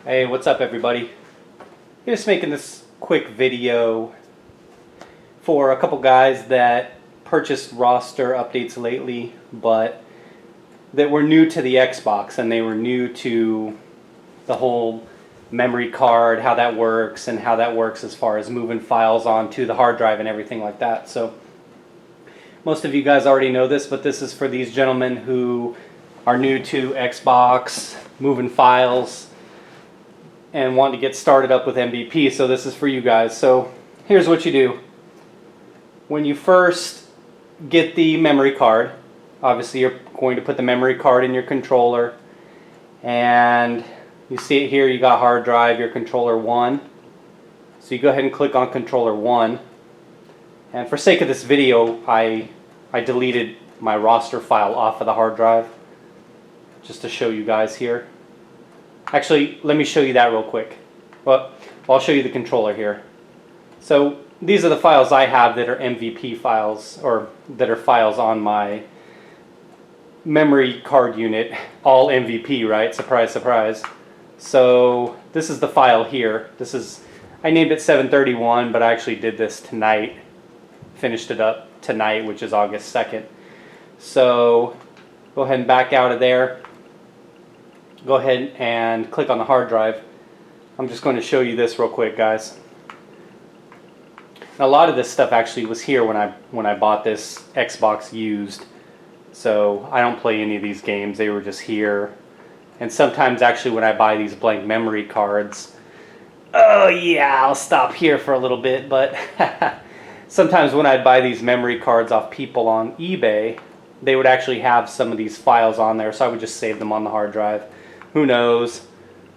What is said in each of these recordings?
Hey, what's up everybody? Just making this quick video for a couple guys that purchased roster updates lately, but that were new to the Xbox and they were new to the whole memory card, how that works, and how that works as far as moving files onto the hard drive and everything like that. So most of you guys already know this, but this is for these gentlemen who are new to Xbox, moving files, and want to get started up with MVP. So this is for you guys. So here's what you do. When you first get the memory card, obviously you're going to put the memory card in your controller, and you see it here, you got hard drive, your controller 1. So you go ahead and click on controller 1. And for sake of this video, I deleted my roster file off of the hard drive just to show you guys here. Actually, let me show you that real quick. Well, I'll show you the controller here. So these are the files I have that are MVP files, or that are files on my memory card unit. All MVP, right? Surprise, surprise. So this is the file here. I named it 731, but I actually did this tonight. Finished it up tonight, which is August 2nd. So go ahead and back out of there. Go ahead and click on the hard drive. I'm just going to show you this real quick, guys. Now, a lot of this stuff actually was here when I bought this Xbox used. So I don't play any of these games. They were just here. And sometimes actually when I buy these blank memory cards, oh yeah, I'll stop here for a little bit, but sometimes when I'd buy these memory cards off people on eBay, they would actually have some of these files on there, so I would just save them on the hard drive. Who knows?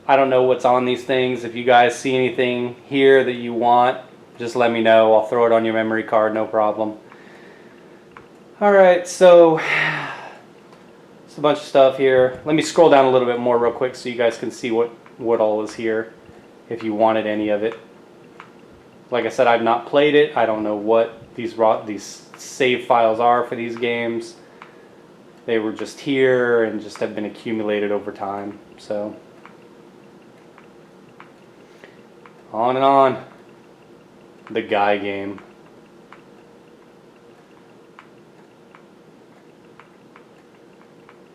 I don't know what's on these things. If you guys see anything here that you want, just let me know. I'll throw it on your memory card, no problem. Alright, so it's a bunch of stuff here. Let me scroll down a little bit more real quick so you guys can see what all is here, if you wanted any of it. Like I said, I've not played it. I don't know what these save files are for these games. They were just here and just have been accumulated over time. So on and on. The guy game.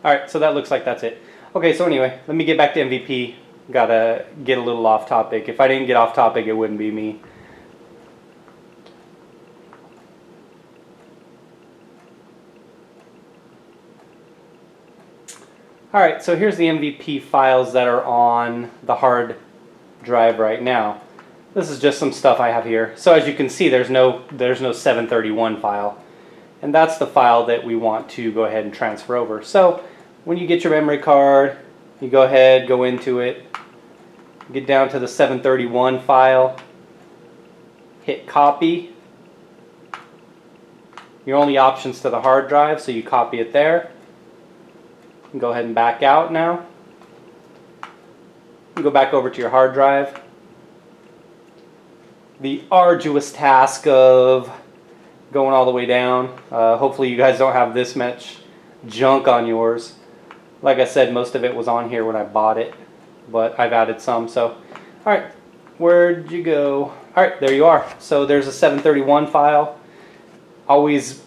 Alright, so that looks like that's it. Okay, so anyway, let me get back to MVP. Gotta get a little off topic. If I didn't get off topic, it wouldn't be me. Alright, so here's the MVP files that are on the hard drive right now. This is just some stuff I have here. So as you can see, there's no 731 file. And that's the file that we want to go ahead and transfer over. So when you get your memory card, you go ahead, go into it, get down to the 731 file, hit copy. Your only options to the hard drive, so you copy it there. And go ahead and back out now. And go back over to your hard drive. The arduous task of going all the way down. Hopefully you guys don't have this much junk on yours. Like I said, most of it was on here when I bought it, but I've added some. So, alright, where'd you go? Alright, there you are. So there's a 731 file. Always,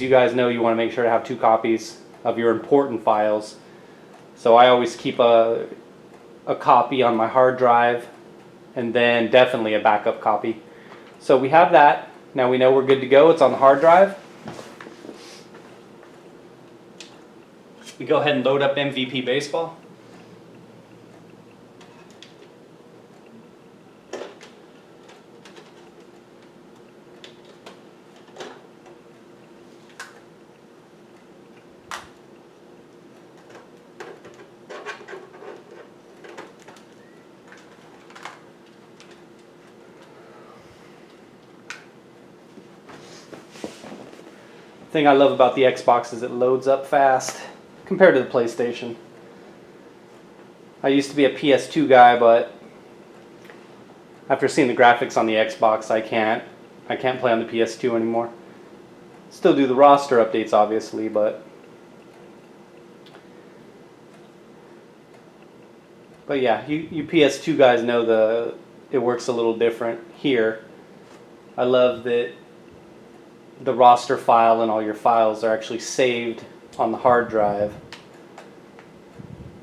you guys know you want to make sure to have 2 copies of your important files. So I always keep a copy on my hard drive, and then definitely a backup copy. So we have that. Now we know we're good to go. It's on the hard drive. We go ahead and load up MVP Baseball. The thing I love about the Xbox is it loads up fast compared to the PlayStation. I used to be a PS2 guy, but after seeing the graphics on the Xbox, I can't play on the PS2 anymore. Still do the roster updates, obviously, but But yeah, you PS2 guys know it works a little different here. I love that the roster file and all your files are actually saved on the hard drive.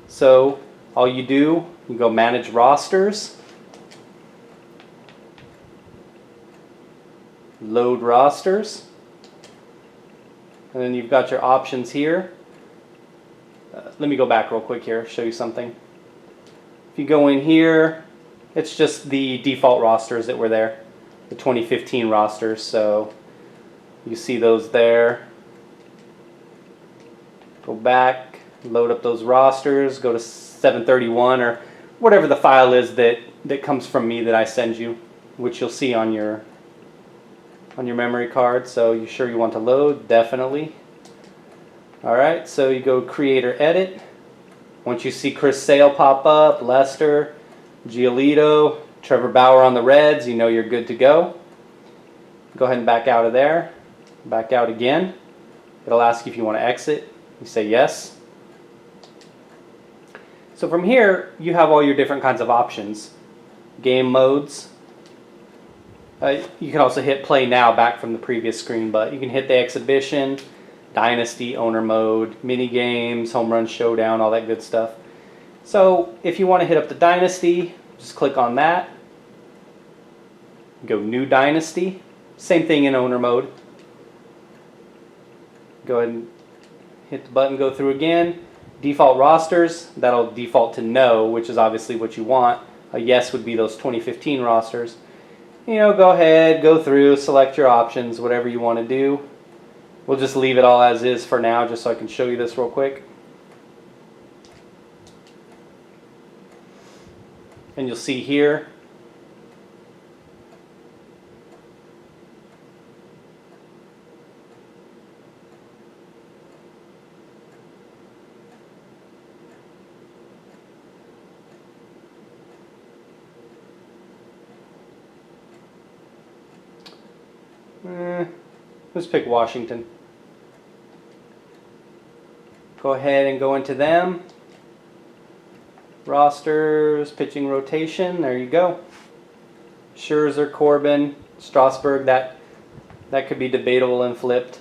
So all you do, you go manage rosters, load rosters, and then you've got your options here. Let me go back real quick here, show you something. If you go in here, it's just the default rosters that were there, the 2015 rosters, so you see those there. Go back, load up those rosters, go to 731 or whatever the file is that comes from me that I send you, which you'll see on your memory card. So you sure you want to load? Definitely. Alright, so you go create or edit. Once you see Chris Sale pop up, Lester, Giolito, Trevor Bauer on the Reds, you know you're good to go. Go ahead and back out of there. Back out again. It'll ask you if you want to exit. You say yes. So from here, you have all your different kinds of options. Game modes. You can also hit play now back from the previous screen, but you can hit the exhibition, dynasty, owner mode, mini games, home run showdown, all that good stuff. So if you want to hit up the dynasty, just click on that. Go new dynasty. Same thing in owner mode. Go ahead and hit the button, go through again. Default rosters, that'll default to no, which is obviously what you want. A yes would be those 2015 rosters. You know, go ahead, go through, select your options, whatever you want to do. We'll just leave it all as is for now, just so I can show you this real quick. And you'll see here, let's pick Washington. Go ahead and go into them. Rosters, pitching rotation, there you go. Scherzer, Corbin, Strasburg, that could be debatable and flipped.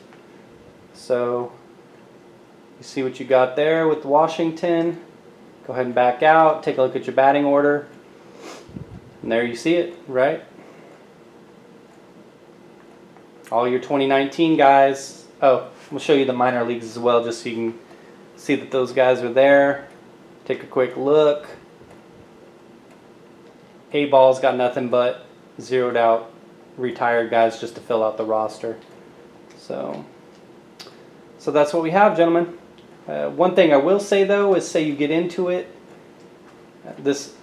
So you see what you got there with Washington. Go ahead and back out, take a look at your batting order. And there you see it, right? All your 2019 guys. Oh, we'll show you the minor leagues as well, just so you can see that those guys are there. Take a quick look. A-ball's got nothing but zeroed out retired guys just to fill out the roster. So that's what we have, gentlemen. One thing I will say though is, say you get into it, this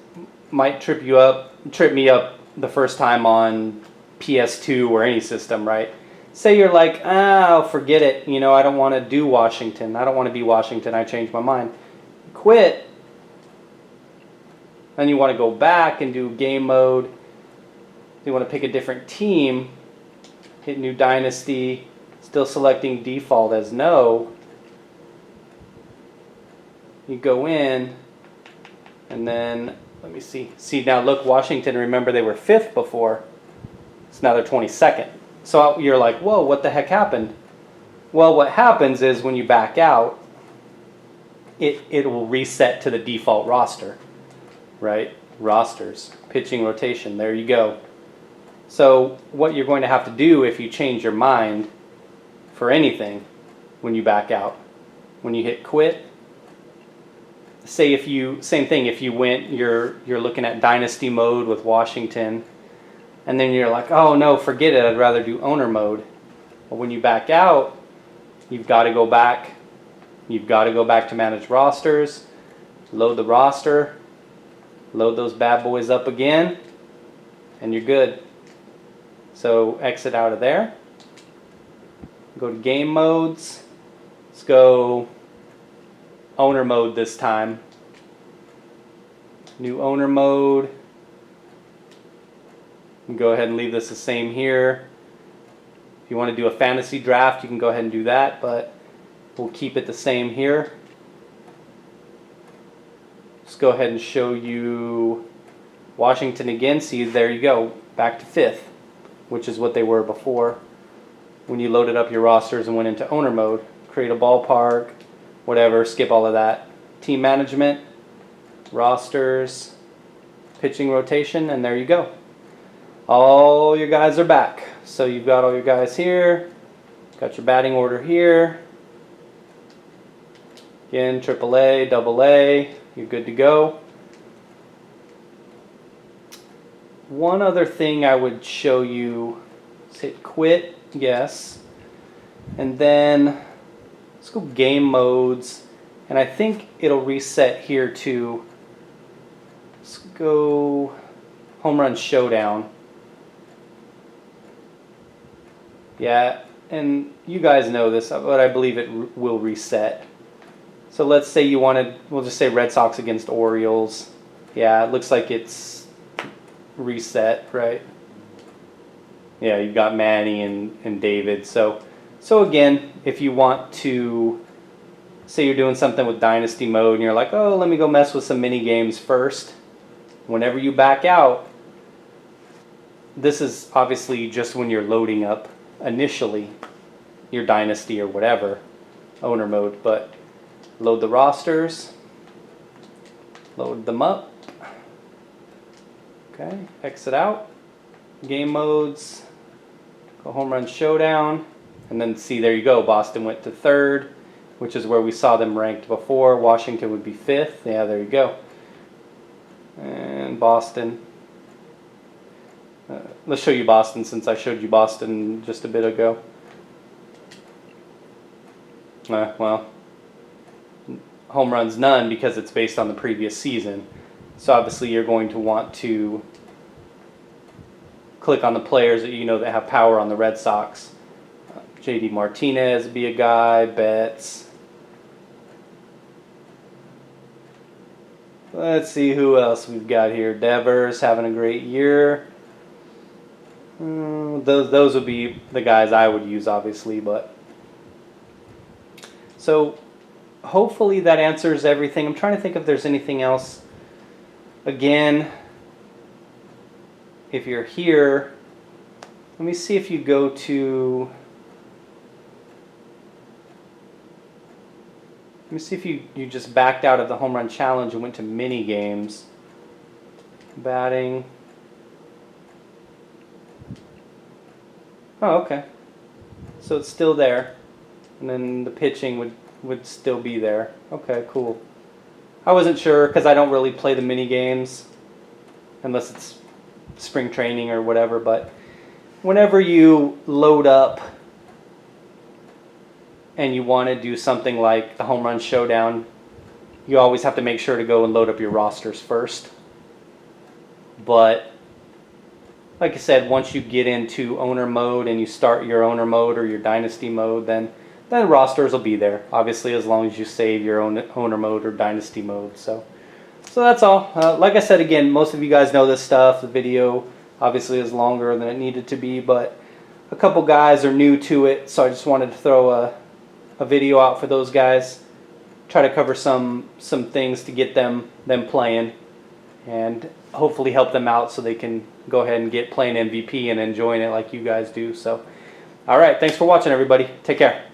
might trip me up the first time on PS2 or any system, right? Say you're like, forget it, you know, I don't want to do Washington. I don't want to be Washington. I changed my mind. Quit. Then you want to go back and do game mode. You want to pick a different team. Hit new dynasty. Still selecting default as no. You go in, and then let me see. See now, look, Washington. Remember they were 5th before. So now they're 22nd. So you're like, whoa, what the heck happened? Well, what happens is when you back out, it will reset to the default roster, right? Rosters, pitching rotation, there you go. So what you're going to have to do if you change your mind for anything when you back out, when you hit quit, say if you, same thing, if you went, you're looking at dynasty mode with Washington, and then you're like, oh no, forget it, I'd rather do owner mode. But when you back out, you've got to go back. You've got to go back to manage rosters, load the roster, load those bad boys up again, and you're good. So exit out of there. Go to game modes. Let's go owner mode this time. New owner mode. And go ahead and leave this the same here. If you want to do a fantasy draft, you can go ahead and do that, but we'll keep it the same here. let's go ahead and show you Washington again. See, there you go, back to 5th, which is what they were before when you loaded up your rosters and went into owner mode. Create a ballpark, whatever, skip all of that. Team management, rosters, pitching rotation, and there you go. All your guys are back. So you've got all your guys here, got your batting order here. Again, AAA, AA, you're good to go. One other thing I would show you, let's hit quit, yes. And then let's go game modes. And I think it'll reset here to, let's go home run showdown. Yeah, and you guys know this, but I believe it will reset. So let's say you wanted, we'll just say Red Sox against Orioles. Yeah, it looks like it's reset, right? Yeah, you've got Manny and David. So again, if you want to, say you're doing something with dynasty mode and you're like, oh, let me go mess with some mini games first. Whenever you back out, this is obviously just when you're loading up initially your dynasty or whatever, owner mode, but load the rosters, load them up, okay, exit out, game modes, go home run showdown, and then see, there you go, Boston went to 3rd, which is where we saw them ranked before. Washington would be 5th, yeah, there you go, and Boston. Let's show you Boston since I showed you Boston just a bit ago. Well, home runs none because it's based on the previous season. So obviously you're going to want to click on the players that you know that have power on the Red Sox. JD Martinez would be a guy, Betts. Let's see who else we've got here. Devers having a great year. Those would be the guys I would use, obviously, but so hopefully that answers everything. I'm trying to think if there's anything else. Again, if you're here, let me see if you go to, let me see if you just backed out of the home run challenge and went to mini games. Batting. Oh, okay. So it's still there. And then the pitching would still be there. Okay, cool. I wasn't sure because I don't really play the mini games unless it's spring training or whatever, but whenever you load up and you want to do something like the home run showdown, you always have to make sure to go and load up your rosters first. But like I said, once you get into owner mode and you start your owner mode or your dynasty mode, then rosters will be there, obviously, as long as you save your own owner mode or dynasty mode. So that's all. Like I said, again, most of you guys know this stuff. The video obviously is longer than it needed to be, but a couple guys are new to it, so I just wanted to throw a video out for those guys. Try to cover some things to get them playing and hopefully help them out so they can go ahead and get playing MVP and enjoying it like you guys do. So, all right, thanks for watching, everybody. Take care.